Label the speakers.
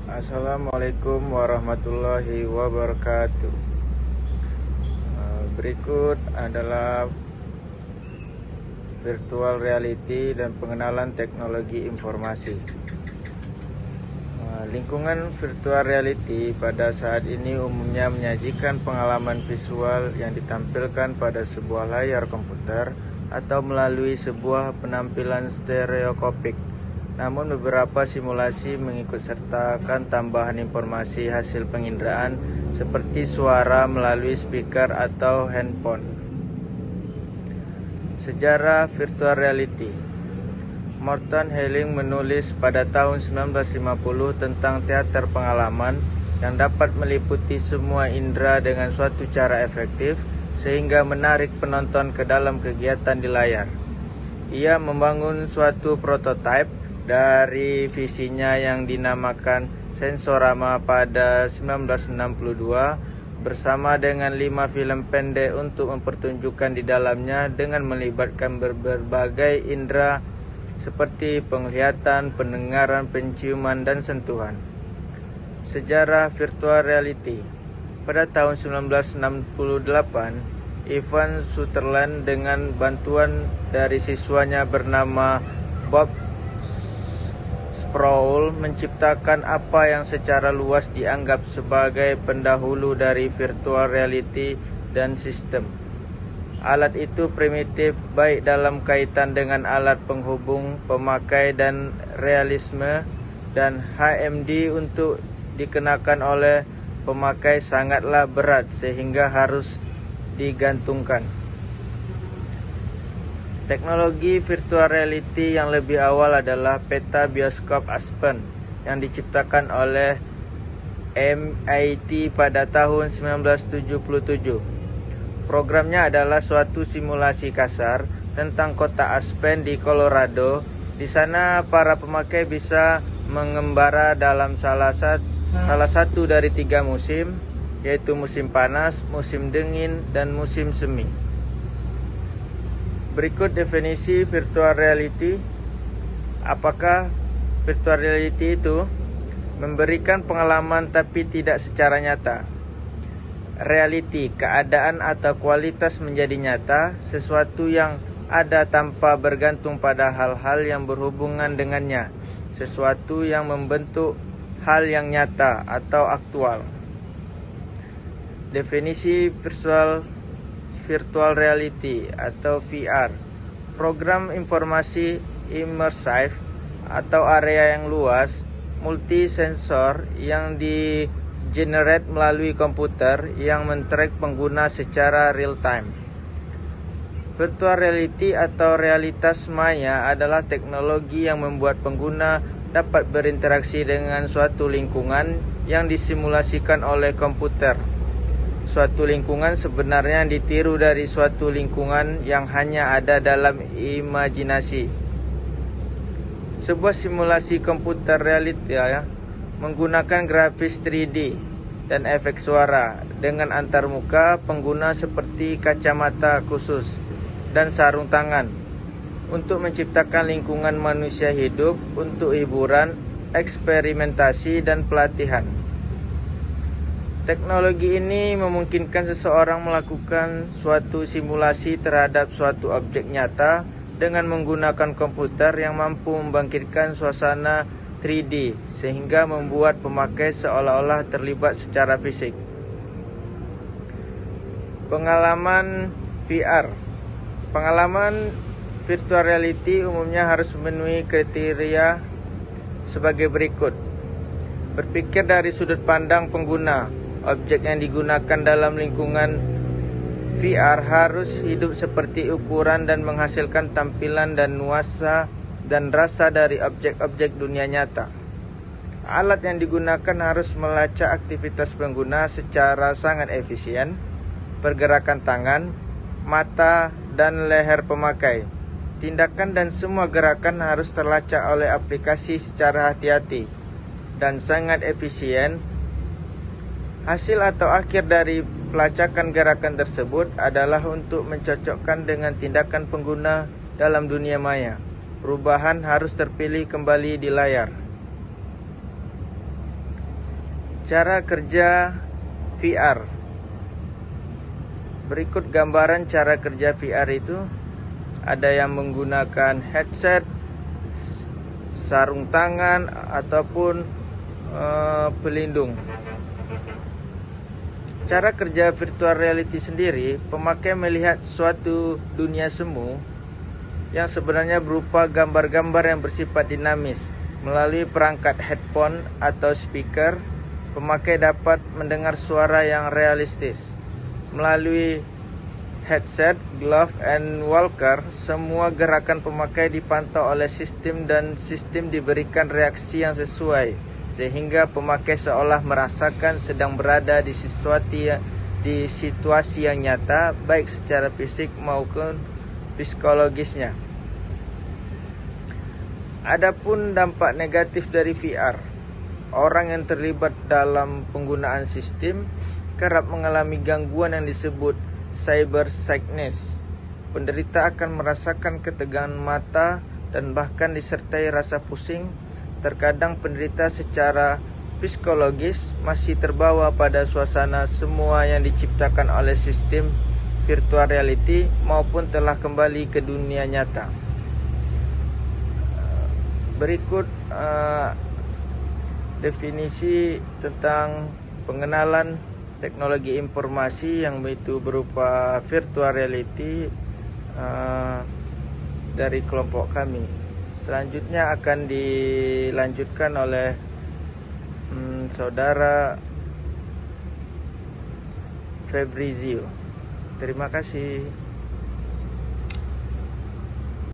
Speaker 1: Assalamualaikum warahmatullahi wabarakatuh. Berikut adalah virtual reality dan pengenalan teknologi informasi. Lingkungan virtual reality pada saat ini umumnya menyajikan pengalaman visual yang ditampilkan pada sebuah layar komputer atau melalui sebuah penampilan stereoskopik. Namun beberapa simulasi mengikut sertakan tambahan informasi hasil penginderaan seperti suara melalui speaker atau handphone. Sejarah virtual reality. Morton Helling menulis pada tahun 1950 tentang teater pengalaman yang dapat meliputi semua indera dengan suatu cara efektif sehingga menarik penonton ke dalam kegiatan di layar. Ia membangun suatu prototipe dari visinya yang dinamakan Sensorama pada 1962 bersama dengan 5 film pendek untuk mempertunjukkan di dalamnya dengan melibatkan berbagai indera seperti penglihatan, pendengaran, penciuman, dan sentuhan. Sejarah virtual reality. Pada tahun 1968, Ivan Sutherland dengan bantuan dari siswanya bernama Bob Sproul menciptakan apa yang secara luas dianggap sebagai pendahulu dari virtual reality dan sistem. Alat itu primitif baik dalam kaitan dengan alat penghubung pemakai dan realisme, dan HMD untuk dikenakan oleh pemakai sangatlah berat sehingga harus digantungkan. Teknologi virtual reality yang lebih awal adalah peta bioskop Aspen yang diciptakan oleh MIT pada tahun 1977. Programnya adalah suatu simulasi kasar tentang kota Aspen di Colorado. Di sana para pemakai bisa mengembara dalam salah satu dari 3 musim, yaitu musim panas, musim dingin, dan musim semi. Berikut definisi virtual reality. Apakah virtual reality itu? Memberikan pengalaman tapi tidak secara nyata. Reality, keadaan atau kualitas menjadi nyata, sesuatu yang ada tanpa bergantung pada hal-hal yang berhubungan dengannya, sesuatu yang membentuk hal yang nyata atau aktual. Definisi virtual reality atau VR, program informasi immersive atau area yang luas, multisensor yang generate melalui komputer yang men-track pengguna secara real time. Virtual reality atau realitas maya adalah teknologi yang membuat pengguna dapat berinteraksi dengan suatu lingkungan yang disimulasikan oleh komputer. Suatu lingkungan sebenarnya ditiru dari suatu lingkungan yang hanya ada dalam imajinasi. Sebuah simulasi komputer reality menggunakan grafis 3D dan efek suara dengan antarmuka pengguna seperti kacamata khusus dan sarung tangan untuk menciptakan lingkungan manusia hidup untuk hiburan, eksperimentasi, dan pelatihan. Teknologi ini memungkinkan seseorang melakukan suatu simulasi terhadap suatu objek nyata dengan menggunakan komputer yang mampu membangkitkan suasana 3D sehingga membuat pemakai seolah-olah terlibat secara fisik. Pengalaman VR. Pengalaman virtual reality umumnya harus memenuhi kriteria sebagai berikut. Berpikir dari sudut pandang pengguna. Objek yang digunakan dalam lingkungan VR harus hidup seperti ukuran dan menghasilkan tampilan dan nuansa dan rasa dari objek-objek dunia nyata. Alat yang digunakan harus melacak aktivitas pengguna secara sangat efisien, pergerakan tangan, mata, dan leher pemakai. Tindakan dan semua gerakan harus terlacak oleh aplikasi secara hati-hati dan sangat efisien. Hasil atau akhir dari pelacakan gerakan tersebut adalah untuk mencocokkan dengan tindakan pengguna dalam dunia maya. Perubahan harus terpilih kembali di layar. Cara kerja VR. Berikut gambaran cara kerja VR itu. Ada yang menggunakan headset, sarung tangan, ataupun pelindung. Cara kerja virtual reality sendiri, pemakai melihat suatu dunia semu yang sebenarnya berupa gambar-gambar yang bersifat dinamis. Melalui perangkat headphone atau speaker, pemakai dapat mendengar suara yang realistis. Melalui headset, glove, and walker, semua gerakan pemakai dipantau oleh sistem dan sistem diberikan reaksi yang sesuai, sehingga pemakai seolah merasakan sedang berada di situasi yang nyata, baik secara fisik maupun psikologisnya. Adapun dampak negatif dari VR, orang yang terlibat dalam penggunaan sistem kerap mengalami gangguan yang disebut cyber sickness. Penderita akan merasakan ketegangan mata dan bahkan disertai rasa pusing. Terkadang penderita secara psikologis masih terbawa pada suasana semua yang diciptakan oleh sistem virtual reality maupun telah kembali ke dunia nyata. Berikut definisi tentang pengenalan teknologi informasi yang itu berupa virtual reality dari kelompok kami. Selanjutnya akan dilanjutkan oleh saudara Febrizio. Terima kasih.